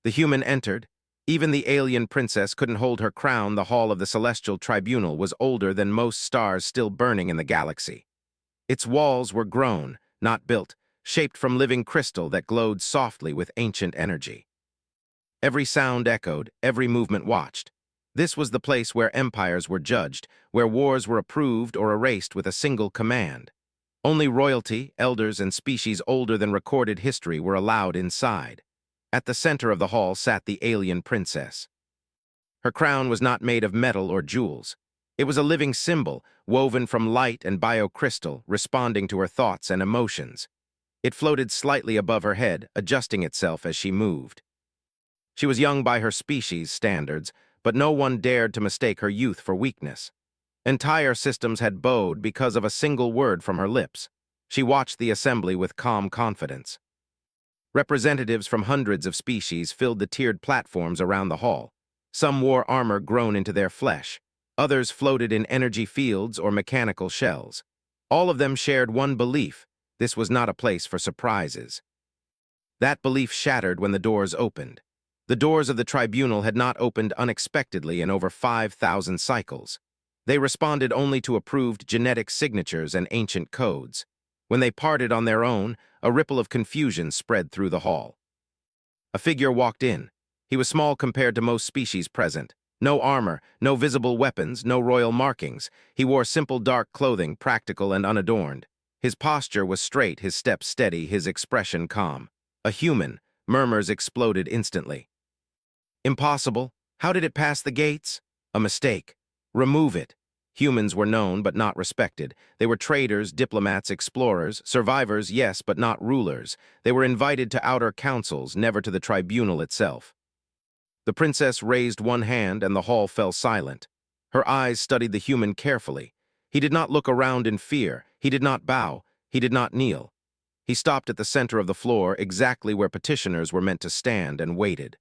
The human entered. Even the alien princess couldn't hold her crown. The hall of the celestial tribunal was older than most stars still burning in the galaxy. Its walls were grown, not built, shaped from living crystal that glowed softly with ancient energy. Every sound echoed, every movement watched. This was the place where empires were judged, where wars were approved or erased with a single command. Only royalty, elders, and species older than recorded history were allowed inside. At the center of the hall sat the alien princess. Her crown was not made of metal or jewels. It was a living symbol, woven from light and biocrystal, responding to her thoughts and emotions. It floated slightly above her head, adjusting itself as she moved. She was young by her species' standards, but no one dared to mistake her youth for weakness. Entire systems had bowed because of a single word from her lips. She watched the assembly with calm confidence. Representatives from hundreds of species filled the tiered platforms around the hall. Some wore armor grown into their flesh. Others floated in energy fields or mechanical shells. All of them shared one belief: this was not a place for surprises. That belief shattered when the doors opened. The doors of the tribunal had not opened unexpectedly in over 5,000 cycles. They responded only to approved genetic signatures and ancient codes. When they parted on their own, a ripple of confusion spread through the hall. A figure walked in. He was small compared to most species present. No armor, no visible weapons, no royal markings. He wore simple dark clothing, practical and unadorned. His posture was straight, his step steady, his expression calm. A human. Murmurs exploded instantly. Impossible. How did it pass the gates? A mistake. Remove it. Humans were known but not respected. They were traders, diplomats, explorers, survivors, yes, but not rulers. They were invited to outer councils, never to the tribunal itself. The princess raised one hand and the hall fell silent. Her eyes studied the human carefully. He did not look around in fear. He did not bow. He did not kneel. He stopped at the center of the floor, exactly where petitioners were meant to stand, and waited.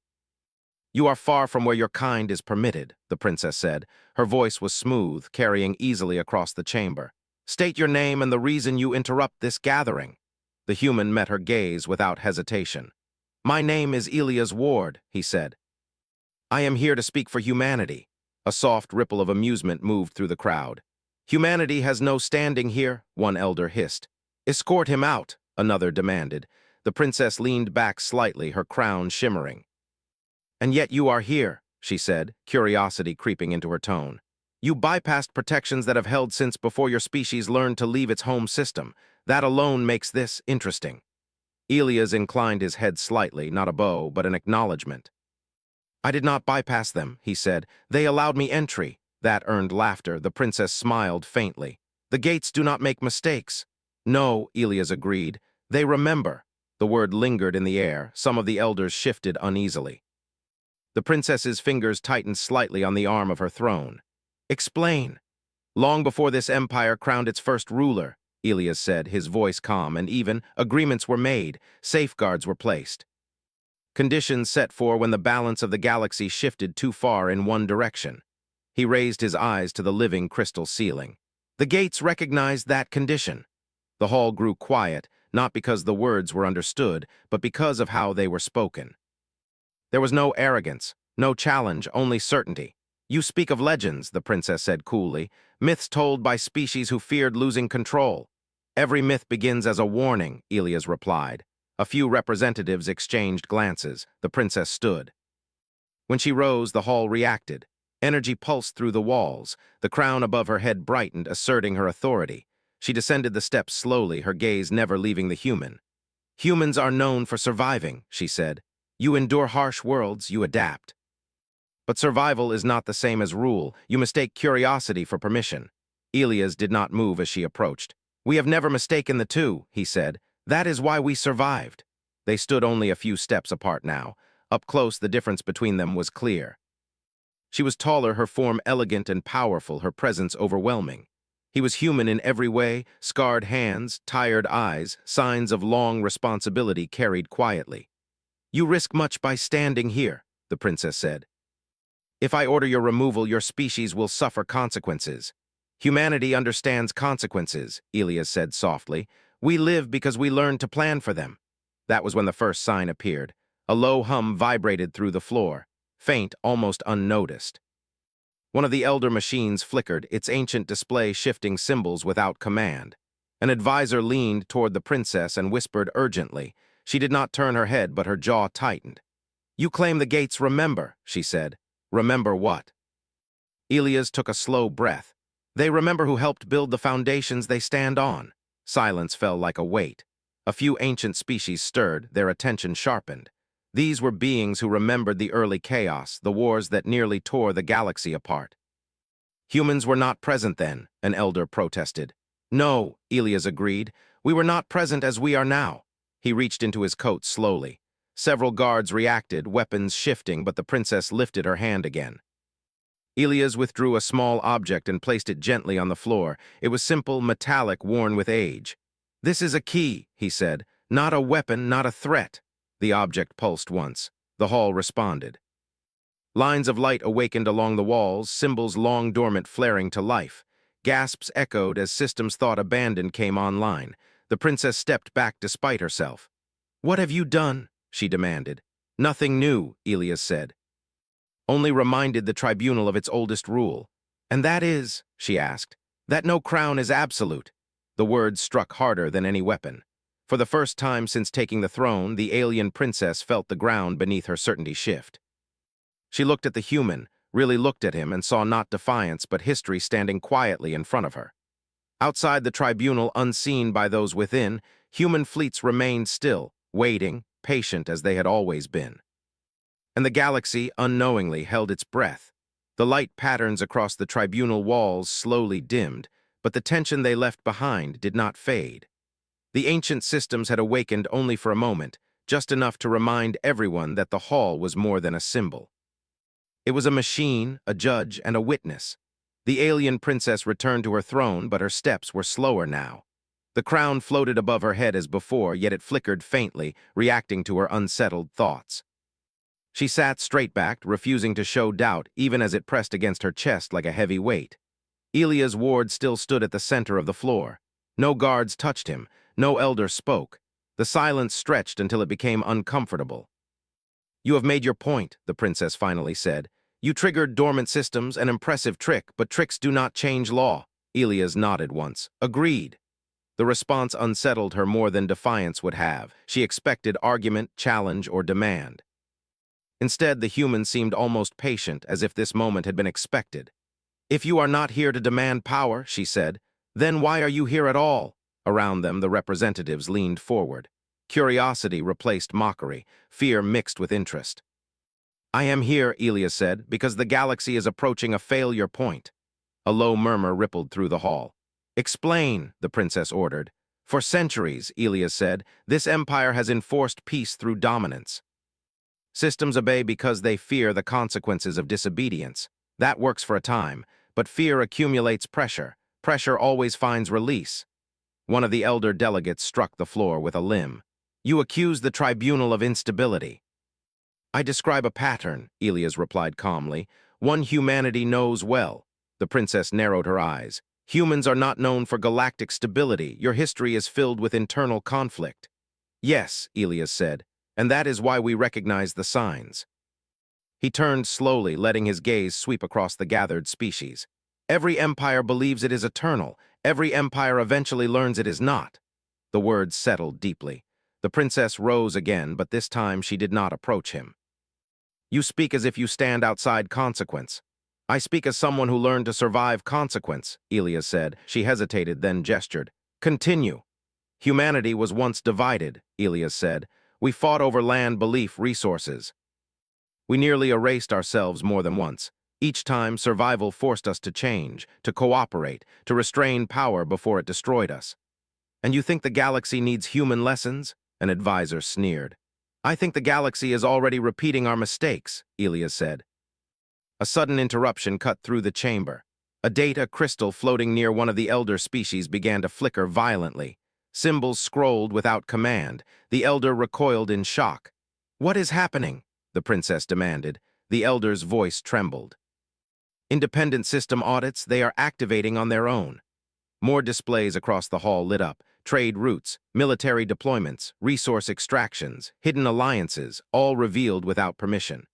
"You are far from where your kind is permitted," the princess said. Her voice was smooth, carrying easily across the chamber. "State your name and the reason you interrupt this gathering." The human met her gaze without hesitation. "My name is Elias Ward," he said. "I am here to speak for humanity." A soft ripple of amusement moved through the crowd. "Humanity has no standing here," one elder hissed. "Escort him out," another demanded. The princess leaned back slightly, her crown shimmering. "And yet you are here," she said, curiosity creeping into her tone. "You bypassed protections that have held since before your species learned to leave its home system. That alone makes this interesting." Elias inclined his head slightly, not a bow, but an acknowledgement. "I did not bypass them," he said. "They allowed me entry." That earned laughter. The princess smiled faintly. "The gates do not make mistakes." "No," Elias agreed. "They remember." The word lingered in the air. Some of the elders shifted uneasily. The princess's fingers tightened slightly on the arm of her throne. "Explain." "Long before this empire crowned its first ruler," Elias said, his voice calm and even, agreements were made, safeguards were placed. Conditions set for when the balance of the galaxy shifted too far in one direction. He raised his eyes to the living crystal ceiling. The gates recognized that condition. The hall grew quiet, not because the words were understood, but because of how they were spoken. There was no arrogance, no challenge, only certainty. "You speak of legends," the princess said coolly, "myths told by species who feared losing control." "Every myth begins as a warning," Elias replied. A few representatives exchanged glances. The princess stood. When she rose, the hall reacted. Energy pulsed through the walls. The crown above her head brightened, asserting her authority. She descended the steps slowly, her gaze never leaving the human. "Humans are known for surviving," she said. "You endure harsh worlds, you adapt. But survival is not the same as rule. You mistake curiosity for permission." Elias did not move as she approached. "We have never mistaken the two," he said. "That is why we survived." They stood only a few steps apart now. Up close, the difference between them was clear. She was taller, her form elegant and powerful, her presence overwhelming. He was human in every way, scarred hands, tired eyes, signs of long responsibility carried quietly. "You risk much by standing here," the princess said. "If I order your removal, your species will suffer consequences." "Humanity understands consequences," Elias said softly. "We live because we learned to plan for them." That was when the first sign appeared. A low hum vibrated through the floor, faint, almost unnoticed. One of the elder machines flickered, its ancient display shifting symbols without command. An advisor leaned toward the princess and whispered urgently. She did not turn her head, but her jaw tightened. "You claim the gates remember," she said. "Remember what?" Elias took a slow breath. "They remember who helped build the foundations they stand on." Silence fell like a weight. A few ancient species stirred, their attention sharpened. These were beings who remembered the early chaos, the wars that nearly tore the galaxy apart. "Humans were not present then," an elder protested. "No," Elias agreed. "We were not present as we are now." He reached into his coat slowly. Several guards reacted, weapons shifting, but the princess lifted her hand again. Elias withdrew a small object and placed it gently on the floor. It was simple, metallic, worn with age. "This is a key," he said. "Not a weapon, not a threat." The object pulsed once. The hall responded. Lines of light awakened along the walls, symbols long dormant flaring to life. Gasps echoed as systems thought abandoned came online. The princess stepped back despite herself. "What have you done?" she demanded. "Nothing new," Elias said. "Only reminded the tribunal of its oldest rule." "And that is," she asked, "that no crown is absolute." The words struck harder than any weapon. For the first time since taking the throne, the alien princess felt the ground beneath her certainty shift. She looked at the human, really looked at him, and saw not defiance but history standing quietly in front of her. Outside the tribunal, unseen by those within, human fleets remained still, waiting, patient as they had always been. And the galaxy, unknowingly, held its breath. The light patterns across the tribunal walls slowly dimmed, but the tension they left behind did not fade. The ancient systems had awakened only for a moment, just enough to remind everyone that the hall was more than a symbol. It was a machine, a judge, and a witness. The alien princess returned to her throne, but her steps were slower now. The crown floated above her head as before, yet it flickered faintly, reacting to her unsettled thoughts. She sat straight-backed, refusing to show doubt, even as it pressed against her chest like a heavy weight. Elia's ward still stood at the center of the floor. No guards touched him, no elder spoke. The silence stretched until it became uncomfortable. "You have made your point," the princess finally said. "You triggered dormant systems, an impressive trick, but tricks do not change law." Elias nodded once. "Agreed." The response unsettled her more than defiance would have. She expected argument, challenge, or demand. Instead, the human seemed almost patient, as if this moment had been expected. "If you are not here to demand power," she said, "then why are you here at all?" Around them, the representatives leaned forward. Curiosity replaced mockery, fear mixed with interest. "I am here," Elias said, "because the galaxy is approaching a failure point." A low murmur rippled through the hall. "Explain," the princess ordered. "For centuries," Elias said, "this empire has enforced peace through dominance. Systems obey because they fear the consequences of disobedience. That works for a time, but fear accumulates pressure. Pressure always finds release." One of the elder delegates struck the floor with a limb. "You accuse the tribunal of instability." "I describe a pattern," Elias replied calmly. "One humanity knows well." The princess narrowed her eyes. "Humans are not known for galactic stability. Your history is filled with internal conflict." "Yes," Elias said, "and that is why we recognize the signs." He turned slowly, letting his gaze sweep across the gathered species. "Every empire believes it is eternal. Every empire eventually learns it is not." The words settled deeply. The princess rose again, but this time she did not approach him. "You speak as if you stand outside consequence." "I speak as someone who learned to survive consequence," Elias said. She hesitated, then gestured. "Continue." "Humanity was once divided," Elias said. "We fought over land, belief, resources. We nearly erased ourselves more than once. Each time, survival forced us to change, to cooperate, to restrain power before it destroyed us." "And you think the galaxy needs human lessons?" An advisor sneered. "I think the galaxy is already repeating our mistakes," Elias said. A sudden interruption cut through the chamber. A data crystal floating near one of the elder species began to flicker violently. Symbols scrolled without command. The elder recoiled in shock. "What is happening?" the princess demanded. The elder's voice trembled. "Independent system audits, they are activating on their own." More displays across the hall lit up. trade routes, military deployments, resource extractions, hidden alliances, all revealed without permission.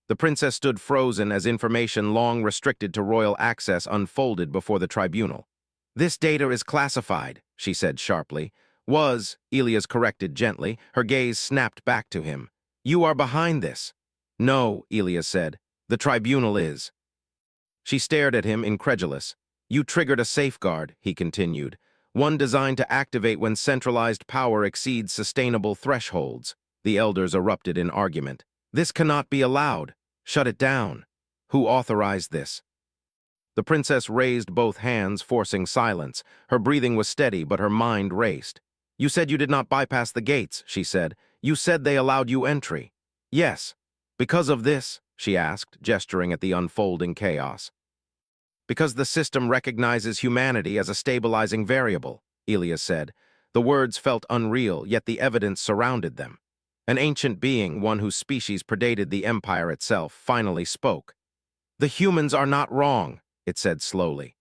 The princess stood frozen as information long restricted to royal access unfolded before the tribunal. "This data is classified," she said sharply. "Was," Elias corrected gently. Her gaze snapped back to him. "You are behind this." "No," Elias said. "The tribunal is." She stared at him, incredulous. "You triggered a safeguard," he continued. "One designed to activate when centralized power exceeds sustainable thresholds." The elders erupted in argument. "This cannot be allowed. Shut it down. Who authorized this?" The princess raised both hands, forcing silence. Her breathing was steady, but her mind raced. "You said you did not bypass the gates," she said. "You said they allowed you entry." "Yes." "Because of this?" she asked, gesturing at the unfolding chaos. "Because the system recognizes humanity as a stabilizing variable," Elias said. The words felt unreal, yet the evidence surrounded them. An ancient being, one whose species predated the empire itself, finally spoke. "The humans are not wrong," it said slowly.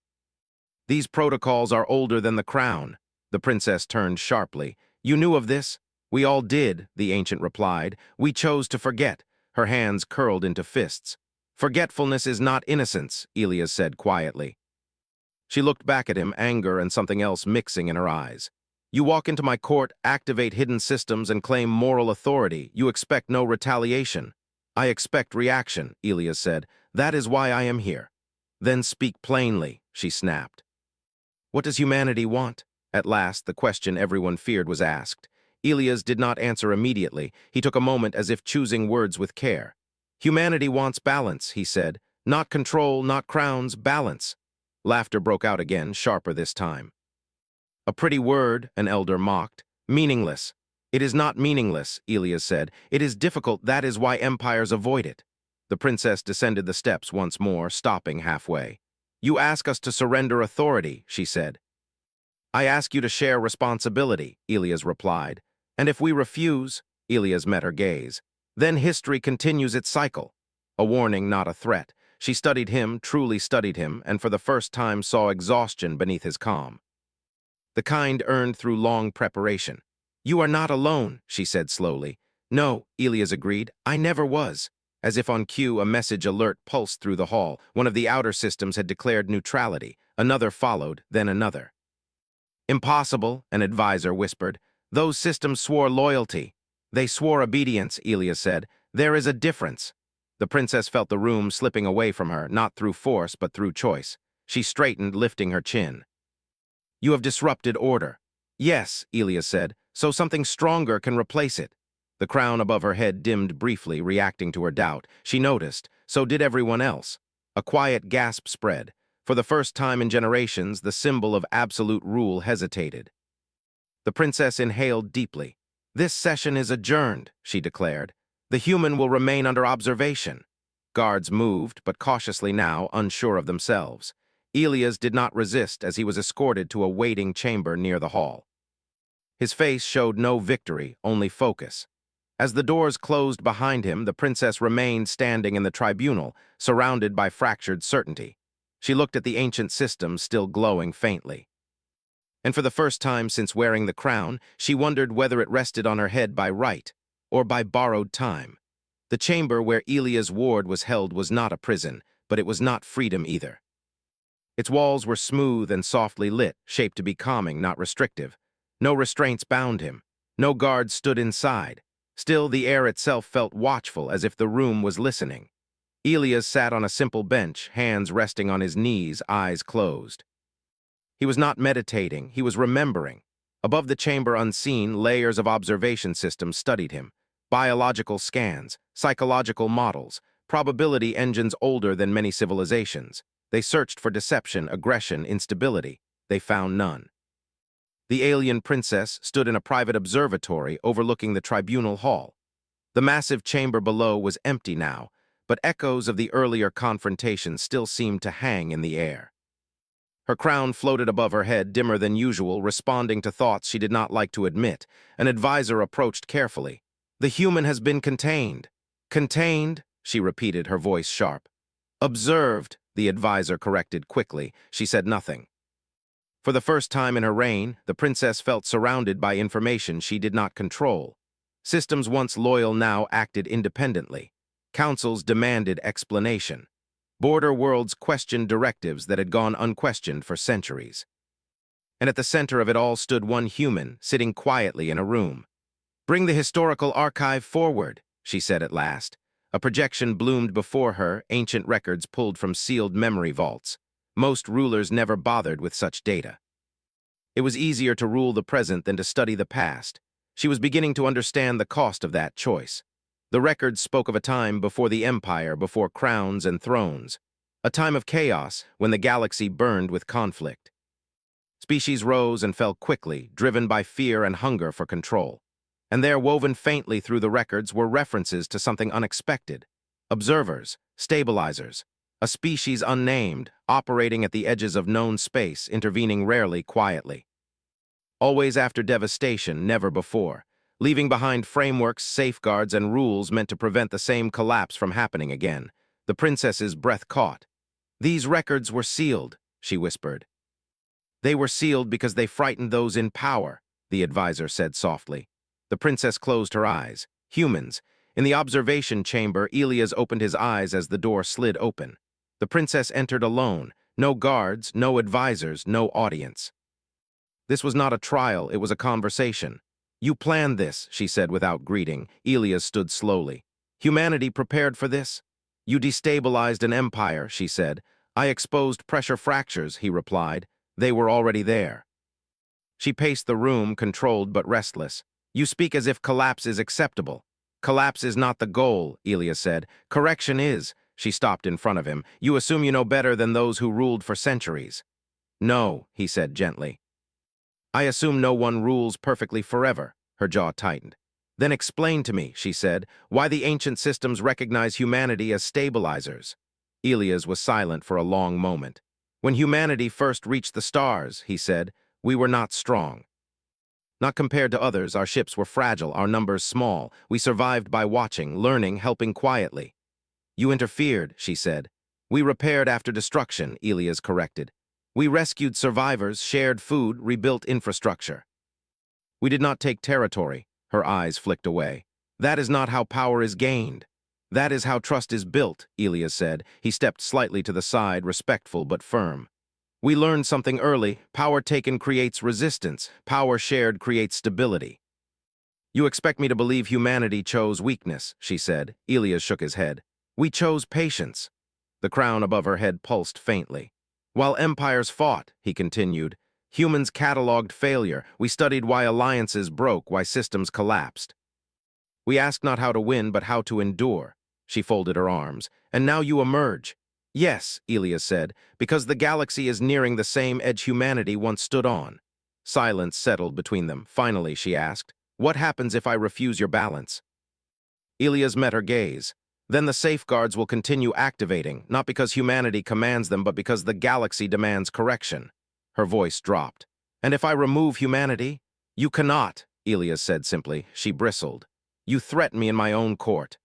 "These protocols are older than the crown." The princess turned sharply. "You knew of this?" "We all did," the ancient replied. "We chose to forget." Her hands curled into fists. "Forgetfulness is not innocence," Elias said quietly. She looked back at him, anger and something else mixing in her eyes. "You walk into my court, activate hidden systems, and claim moral authority. You expect no retaliation." "I expect reaction," Elias said. "That is why I am here." "Then speak plainly," she snapped. "What does humanity want?" At last, the question everyone feared was asked. Elias did not answer immediately. He took a moment as if choosing words with care. "Humanity wants balance," he said. "Not control, not crowns, balance." Laughter broke out again, sharper this time. "A pretty word," an elder mocked. "Meaningless." "It is not meaningless," Elias said. "It is difficult, that is why empires avoid it." The princess descended the steps once more, stopping halfway. "You ask us to surrender authority," she said. "I ask you to share responsibility," Elias replied. "And if we refuse," Elias met her gaze, "then history continues its cycle." A warning, not a threat. She studied him, truly studied him, and for the first time saw exhaustion beneath his calm. The kind earned through long preparation. "You are not alone," she said slowly. "No," Elias agreed. "I never was." As if on cue, a message alert pulsed through the hall. One of the outer systems had declared neutrality. Another followed, then another. "Impossible," an advisor whispered. "Those systems swore loyalty." "They swore obedience," Elias said. "There is a difference." The princess felt the room slipping away from her, not through force, but through choice. She straightened, lifting her chin. "You have disrupted order." "Yes," Elias said, "so something stronger can replace it." The crown above her head dimmed briefly, reacting to her doubt. She noticed. So did everyone else. A quiet gasp spread. For the first time in generations, the symbol of absolute rule hesitated. The princess inhaled deeply. "This session is adjourned," she declared. "The human will remain under observation." Guards moved, but cautiously now, unsure of themselves. Elias did not resist as he was escorted to a waiting chamber near the hall. His face showed no victory, only focus. As the doors closed behind him, the princess remained standing in the tribunal, surrounded by fractured certainty. She looked at the ancient system still glowing faintly. And for the first time since wearing the crown, she wondered whether it rested on her head by right or by borrowed time. The chamber where Elias Ward was held was not a prison, but it was not freedom either. Its walls were smooth and softly lit, shaped to be calming, not restrictive. No restraints bound him. No guards stood inside. Still, the air itself felt watchful, as if the room was listening. Elias sat on a simple bench, hands resting on his knees, eyes closed. He was not meditating, he was remembering. Above the chamber unseen, layers of observation systems studied him. Biological scans, psychological models, probability engines older than many civilizations. They searched for deception, aggression, instability. They found none. The alien princess stood in a private observatory overlooking the tribunal hall. The massive chamber below was empty now, but echoes of the earlier confrontation still seemed to hang in the air. Her crown floated above her head, dimmer than usual, responding to thoughts she did not like to admit. An advisor approached carefully. "The human has been contained." "Contained?" she repeated, her voice sharp. "Observed," the advisor corrected quickly. She said nothing. For the first time in her reign, the princess felt surrounded by information she did not control. Systems once loyal now acted independently. Councils demanded explanation. Border worlds questioned directives that had gone unquestioned for centuries. And at the center of it all stood one human, sitting quietly in a room. "Bring the historical archive forward," she said at last. A projection bloomed before her, ancient records pulled from sealed memory vaults. Most rulers never bothered with such data. It was easier to rule the present than to study the past. She was beginning to understand the cost of that choice. The records spoke of a time before the empire, before crowns and thrones. A time of chaos, when the galaxy burned with conflict. Species rose and fell quickly, driven by fear and hunger for control. And there, woven faintly through the records, were references to something unexpected. Observers, stabilizers, a species unnamed, operating at the edges of known space, intervening rarely quietly. Always after devastation, never before, leaving behind frameworks, safeguards, and rules meant to prevent the same collapse from happening again. The princess's breath caught. "These records were sealed," she whispered. "They were sealed because they frightened those in power," the advisor said softly. The princess closed her eyes. Humans. In the observation chamber, Elias opened his eyes as the door slid open. The princess entered alone. No guards, no advisors, no audience. This was not a trial, it was a conversation. "You planned this," she said without greeting. Elias stood slowly. "Humanity prepared for this?" "You destabilized an empire," she said. "I exposed pressure fractures," he replied. "They were already there." She paced the room, controlled but restless. "You speak as if collapse is acceptable." "Collapse is not the goal," Elias said. "Correction is." She stopped in front of him. "You assume you know better than those who ruled for centuries." "No," he said gently. "I assume no one rules perfectly forever." Her jaw tightened. "Then explain to me," she said, "why the ancient systems recognize humanity as stabilizers." Elias was silent for a long moment. "When humanity first reached the stars," he said, "we were not strong. Not compared to others, our ships were fragile, our numbers small. We survived by watching, learning, helping quietly." "You interfered," she said. "We repaired after destruction," Elias corrected. "We rescued survivors, shared food, rebuilt infrastructure. We did not take territory." Her eyes flicked away. "That is not how power is gained. That is how trust is built," Elias said. He stepped slightly to the side, respectful but firm. "We learned something early. Power taken creates resistance. Power shared creates stability." "You expect me to believe humanity chose weakness," she said. Elias shook his head. "We chose patience." The crown above her head pulsed faintly. "While empires fought," he continued, "humans cataloged failure. We studied why alliances broke, why systems collapsed. We asked not how to win, but how to endure." She folded her arms. "And now you emerge." "Yes," Elias said, "because the galaxy is nearing the same edge humanity once stood on." Silence settled between them. Finally, she asked, "What happens if I refuse your balance?" Elias met her gaze. "Then the safeguards will continue activating, not because humanity commands them, but because the galaxy demands correction." Her voice dropped. "And if I remove humanity?" "You cannot," Elias said simply. She bristled. "You threaten me in my own court."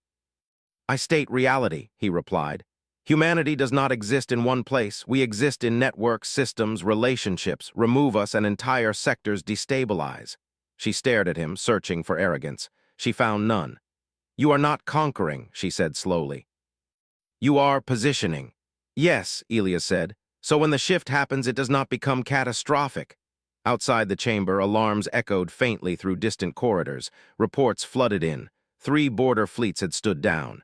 "I state reality," he replied. "Humanity does not exist in one place. We exist in networks, systems, relationships. Remove us and entire sectors destabilize." She stared at him, searching for arrogance. She found none. "You are not conquering," she said slowly. "You are positioning." "Yes," Elias said. "So when the shift happens, it does not become catastrophic." Outside the chamber, alarms echoed faintly through distant corridors. Reports flooded in. 3 border fleets had stood down.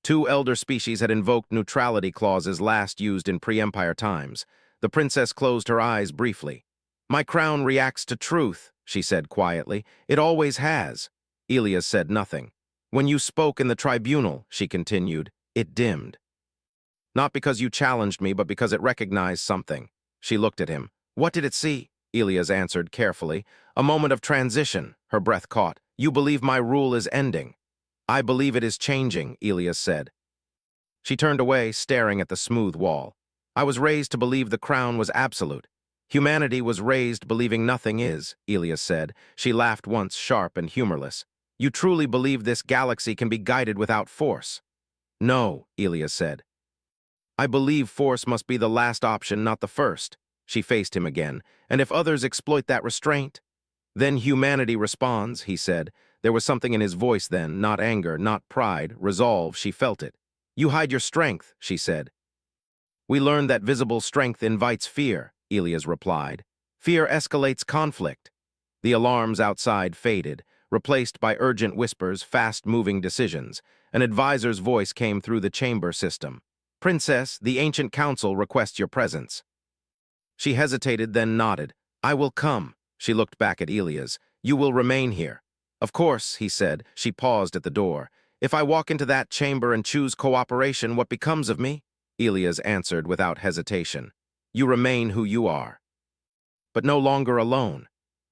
2 elder species had invoked neutrality clauses last used in pre-empire times. The princess closed her eyes briefly. "My crown reacts to truth," she said quietly. "It always has." Elias said nothing. "When you spoke in the tribunal," she continued, "it dimmed. Not because you challenged me, but because it recognized something." She looked at him. "What did it see?" Elias answered carefully. "A moment of transition." Her breath caught. "You believe my rule is ending." "I believe it is changing," Elias said. She turned away, staring at the smooth wall. "I was raised to believe the crown was absolute. Humanity was raised believing nothing is," Elias said. She laughed once, sharp and humorless. "You truly believe this galaxy can be guided without force?" "No," Elias said. "I believe force must be the last option, not the first." She faced him again. And if others exploit that restraint? Then humanity responds, he said. There was something in his voice then, not anger, not pride, resolve, she felt it. You hide your strength, she said. We learned that visible strength invites fear, Elias replied. Fear escalates conflict. The alarms outside faded, replaced by urgent whispers, fast-moving decisions. An advisor's voice came through the chamber system. Princess, the ancient council requests your presence. She hesitated, then nodded. I will come. She looked back at Elias. You will remain here. Of course, he said. She paused at the door. If I walk into that chamber and choose cooperation, what becomes of me? Elias answered without hesitation. You remain who you are. But no longer alone.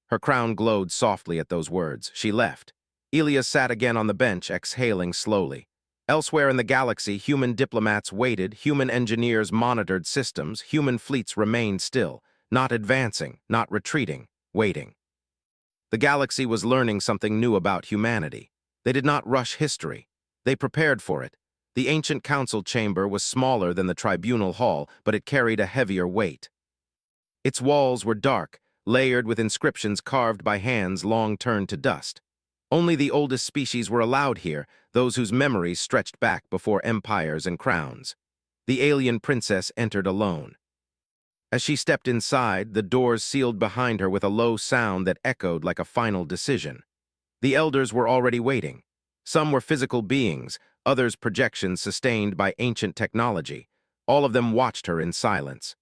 Her crown glowed softly at those words. She left. Elias sat again on the bench, exhaling slowly. Elsewhere in the galaxy, human diplomats waited, human engineers monitored systems, human fleets remained still, not advancing, not retreating, waiting. The galaxy was learning something new about humanity. They did not rush history. They prepared for it. The ancient council chamber was smaller than the tribunal hall, but it carried a heavier weight. Its walls were dark, layered with inscriptions carved by hands long turned to dust. Only the oldest species were allowed here, those whose memories stretched back before empires and crowns. The alien princess entered alone. As she stepped inside, the doors sealed behind her with a low sound that echoed like a final decision. The elders were already waiting. Some were physical beings, others projections sustained by ancient technology. All of them watched her in silence.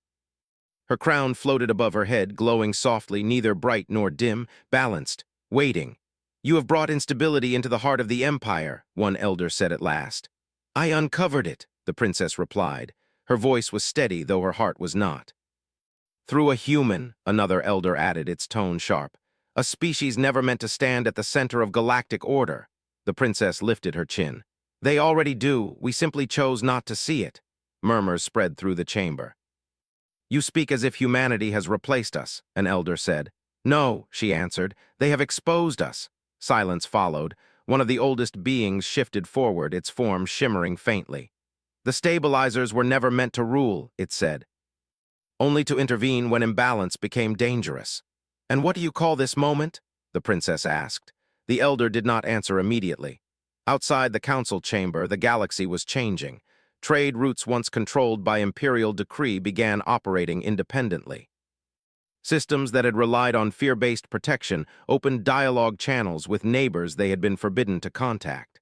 Her crown floated above her head, glowing softly, neither bright nor dim, balanced, waiting. You have brought instability into the heart of the empire, one elder said at last. I uncovered it, the princess replied. Her voice was steady, though her heart was not. Through a human, another elder added, its tone sharp. A species never meant to stand at the center of galactic order. The princess lifted her chin. They already do, we simply chose not to see it. Murmurs spread through the chamber. You speak as if humanity has replaced us, an elder said. No, she answered, they have exposed us. Silence followed. One of the oldest beings shifted forward, its form shimmering faintly. The stabilizers were never meant to rule, it said. Only to intervene when imbalance became dangerous. And what do you call this moment? The princess asked. The elder did not answer immediately. Outside the council chamber, the galaxy was changing. Trade routes once controlled by imperial decree began operating independently. Systems that had relied on fear-based protection opened dialogue channels with neighbors they had been forbidden to contact.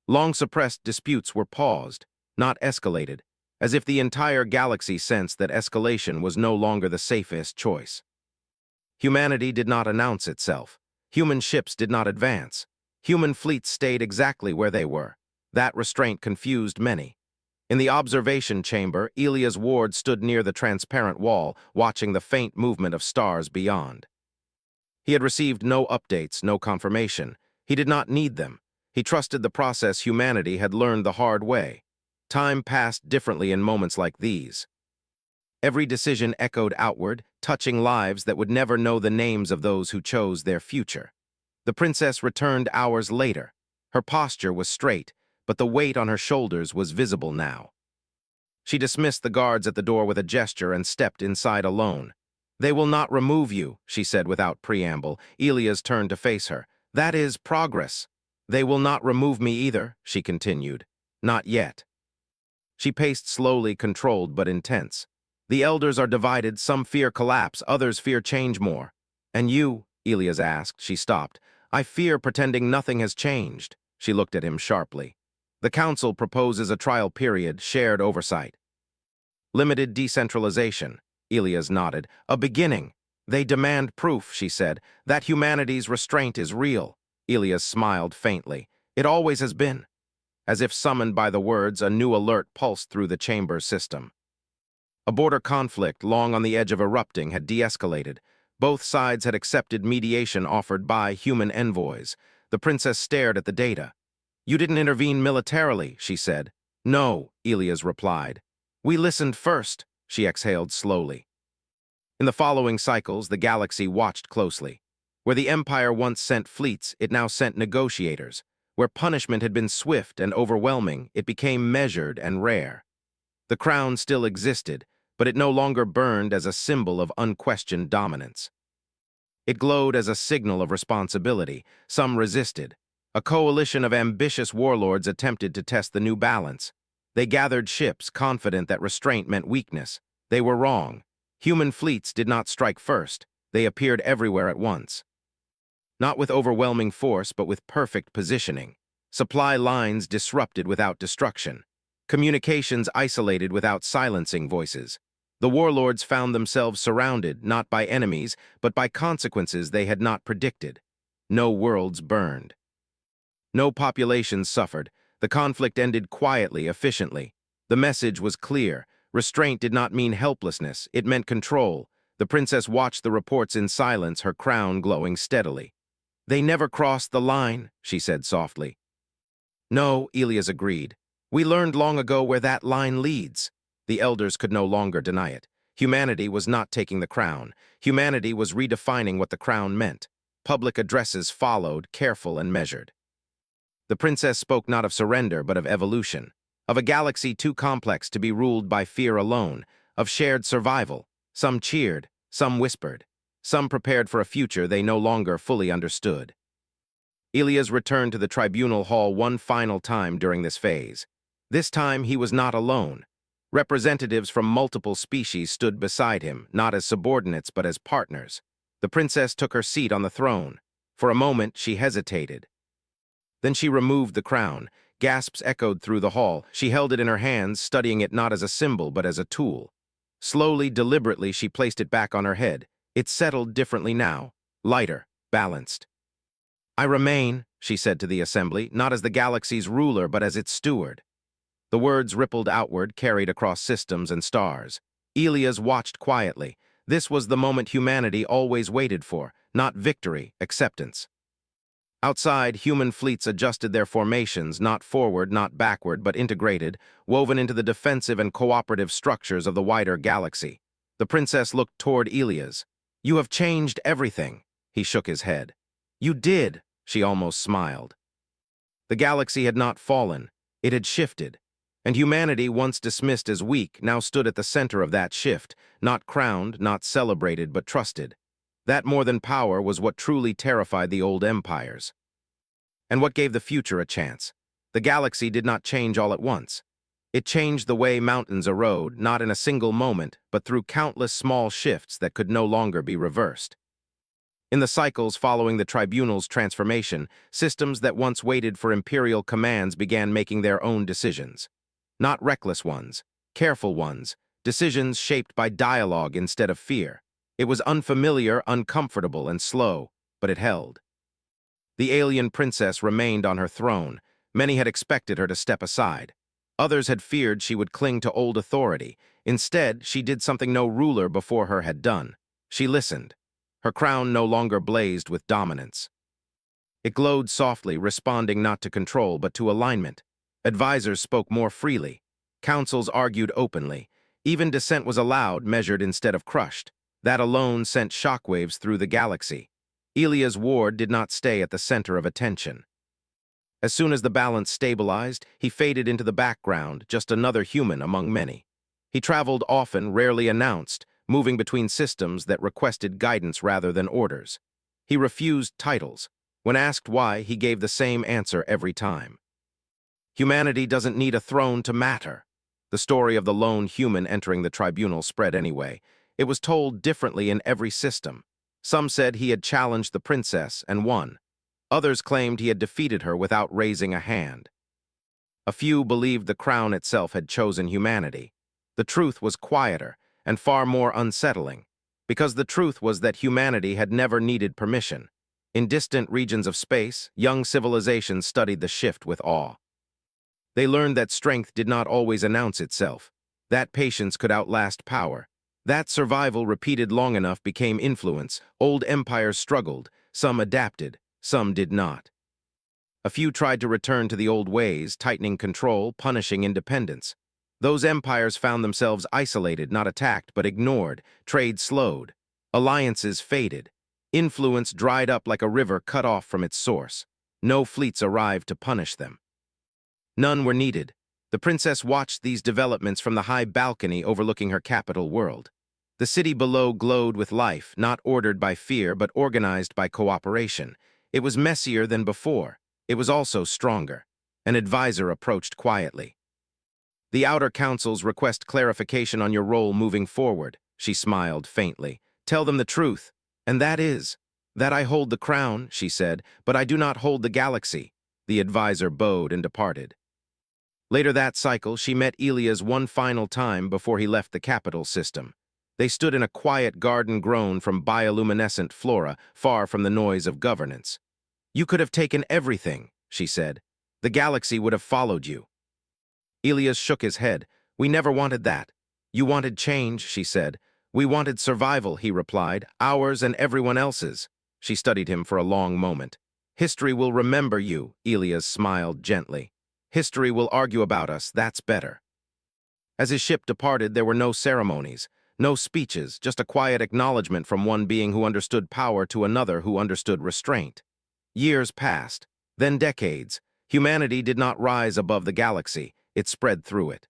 Long-suppressed disputes were paused, not escalated, as if the entire galaxy sensed that escalation was no longer the safest choice. Humanity did not announce itself. Human ships did not advance. Human fleets stayed exactly where they were. That restraint confused many. In the observation chamber, Elias Ward stood near the transparent wall, watching the faint movement of stars beyond. He had received no updates, no confirmation. He did not need them. He trusted the process humanity had learned the hard way. Time passed differently in moments like these. Every decision echoed outward, touching lives that would never know the names of those who chose their future. The princess returned hours later. Her posture was straight, but the weight on her shoulders was visible now. She dismissed the guards at the door with a gesture and stepped inside alone. They will not remove you, she said without preamble. Elias turned to face her. That is progress. They will not remove me either, she continued. Not yet. She paced slowly, controlled but intense. The elders are divided, some fear collapse, others fear change more. And you, Elias asked. She stopped. I fear pretending nothing has changed. She looked at him sharply. The council proposes a trial period, shared oversight. Limited decentralization, Elias nodded. A beginning. They demand proof, she said, that humanity's restraint is real. Elias smiled faintly. It always has been. As if summoned by the words, a new alert pulsed through the chamber system. A border conflict, long on the edge of erupting, had de-escalated. Both sides had accepted mediation offered by human envoys. The princess stared at the data. You didn't intervene militarily, she said. No, Elias replied. We listened first, she exhaled slowly. In the following cycles, the galaxy watched closely. Where the Empire once sent fleets, it now sent negotiators. Where punishment had been swift and overwhelming, it became measured and rare. The crown still existed, but it no longer burned as a symbol of unquestioned dominance. It glowed as a signal of responsibility. Some resisted. A coalition of ambitious warlords attempted to test the new balance. They gathered ships, confident that restraint meant weakness. They were wrong. Human fleets did not strike first. They appeared everywhere at once. Not with overwhelming force, but with perfect positioning. Supply lines disrupted without destruction. Communications isolated without silencing voices. The warlords found themselves surrounded, not by enemies, but by consequences they had not predicted. No worlds burned. No populations suffered. The conflict ended quietly, efficiently. The message was clear. Restraint did not mean helplessness. It meant control. The princess watched the reports in silence, her crown glowing steadily. "They never crossed the line," she said softly. "No," Elias agreed. "We learned long ago where that line leads." The elders could no longer deny it. Humanity was not taking the crown. Humanity was redefining what the crown meant. Public addresses followed, careful and measured. The princess spoke not of surrender, but of evolution, of a galaxy too complex to be ruled by fear alone, of shared survival. Some cheered, some whispered, some prepared for a future they no longer fully understood. Elias returned to the tribunal hall one final time during this phase. This time he was not alone. Representatives from multiple species stood beside him, not as subordinates but as partners. The princess took her seat on the throne. For a moment she hesitated. Then she removed the crown. Gasps echoed through the hall. She held it in her hands, studying it not as a symbol but as a tool. Slowly, deliberately, she placed it back on her head. It settled differently now, lighter, balanced. "I remain," she said to the assembly, "not as the galaxy's ruler but as its steward." The words rippled outward, carried across systems and stars. Elias watched quietly. This was the moment humanity always waited for, not victory, acceptance. Outside, human fleets adjusted their formations, not forward, not backward, but integrated, woven into the defensive and cooperative structures of the wider galaxy. The princess looked toward Elias. "You have changed everything." He shook his head. "You did," she almost smiled. The galaxy had not fallen. It had shifted. And humanity, once dismissed as weak, now stood at the center of that shift, not crowned, not celebrated, but trusted. That more than power was what truly terrified the old empires. And what gave the future a chance? The galaxy did not change all at once. It changed the way mountains erode, not in a single moment, but through countless small shifts that could no longer be reversed. In the cycles following the tribunal's transformation, systems that once waited for imperial commands began making their own decisions. Not reckless ones, careful ones, decisions shaped by dialogue instead of fear. It was unfamiliar, uncomfortable, and slow, but it held. The alien princess remained on her throne. Many had expected her to step aside. Others had feared she would cling to old authority. Instead, she did something no ruler before her had done. She listened. Her crown no longer blazed with dominance. It glowed softly, responding not to control, but to alignment. Advisors spoke more freely. Councils argued openly. Even dissent was allowed, measured instead of crushed. That alone sent shockwaves through the galaxy. Elias Ward did not stay at the center of attention. As soon as the balance stabilized, he faded into the background, just another human among many. He traveled often, rarely announced, moving between systems that requested guidance rather than orders. He refused titles. When asked why, he gave the same answer every time. Humanity doesn't need a throne to matter. The story of the lone human entering the tribunal spread anyway. It was told differently in every system. Some said he had challenged the princess and won. Others claimed he had defeated her without raising a hand. A few believed the crown itself had chosen humanity. The truth was quieter and far more unsettling, because the truth was that humanity had never needed permission. In distant regions of space, young civilizations studied the shift with awe. They learned that strength did not always announce itself, that patience could outlast power, that survival repeated long enough became influence. Old empires struggled, some adapted, some did not. A few tried to return to the old ways, tightening control, punishing independence. Those empires found themselves isolated, not attacked, but ignored. Trade slowed. Alliances faded. Influence dried up like a river cut off from its source. No fleets arrived to punish them. None were needed. The princess watched these developments from the high balcony overlooking her capital world. The city below glowed with life, not ordered by fear but organized by cooperation. It was messier than before. It was also stronger. An advisor approached quietly. "The outer councils request clarification on your role moving forward," she smiled faintly. "Tell them the truth. And that is, that I hold the crown," she said, "but I do not hold the galaxy." The advisor bowed and departed. Later that cycle, she met Elias one final time before he left the capital system. They stood in a quiet garden grown from bioluminescent flora, far from the noise of governance. "You could have taken everything," she said. "The galaxy would have followed you." Elias shook his head. "We never wanted that." "You wanted change," she said. "We wanted survival," he replied. "Ours and everyone else's." She studied him for a long moment. "History will remember you," Elias smiled gently. "History will argue about us, that's better." As his ship departed, there were no ceremonies, no speeches, just a quiet acknowledgement from one being who understood power to another who understood restraint. Years passed, then decades. Humanity did not rise above the galaxy, it spread through it.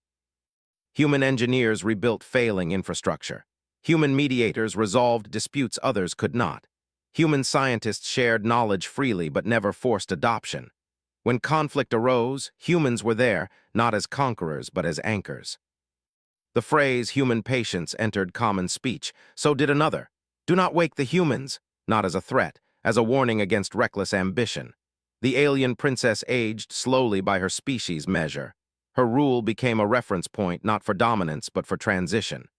Human engineers rebuilt failing infrastructure. Human mediators resolved disputes others could not. Human scientists shared knowledge freely but never forced adoption. When conflict arose, humans were there, not as conquerors but as anchors. The phrase human patience entered common speech. So did another. "Do not wake the humans," not as a threat, as a warning against reckless ambition. The alien princess aged slowly by her species measure. Her rule became a reference point not for dominance but for transition.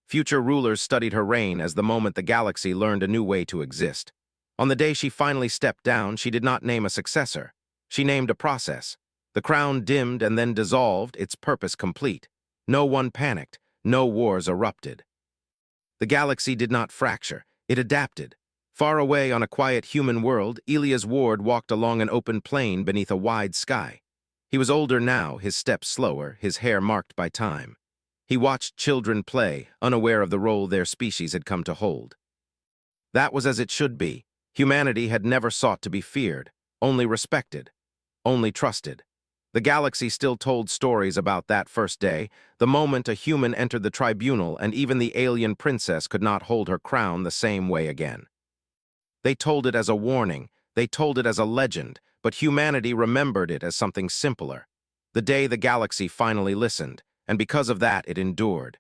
Future rulers studied her reign as the moment the galaxy learned a new way to exist. On the day she finally stepped down, she did not name a successor. She named a process. The crown dimmed and then dissolved, its purpose complete. No one panicked, no wars erupted. The galaxy did not fracture, it adapted. Far away on a quiet human world, Elias Ward walked along an open plain beneath a wide sky. He was older now, his steps slower, his hair marked by time. He watched children play, unaware of the role their species had come to hold. That was as it should be. Humanity had never sought to be feared, only respected, only trusted. The galaxy still told stories about that first day, the moment a human entered the tribunal and even the alien princess could not hold her crown the same way again. They told it as a warning, they told it as a legend, but humanity remembered it as something simpler. The day the galaxy finally listened, and because of that it endured.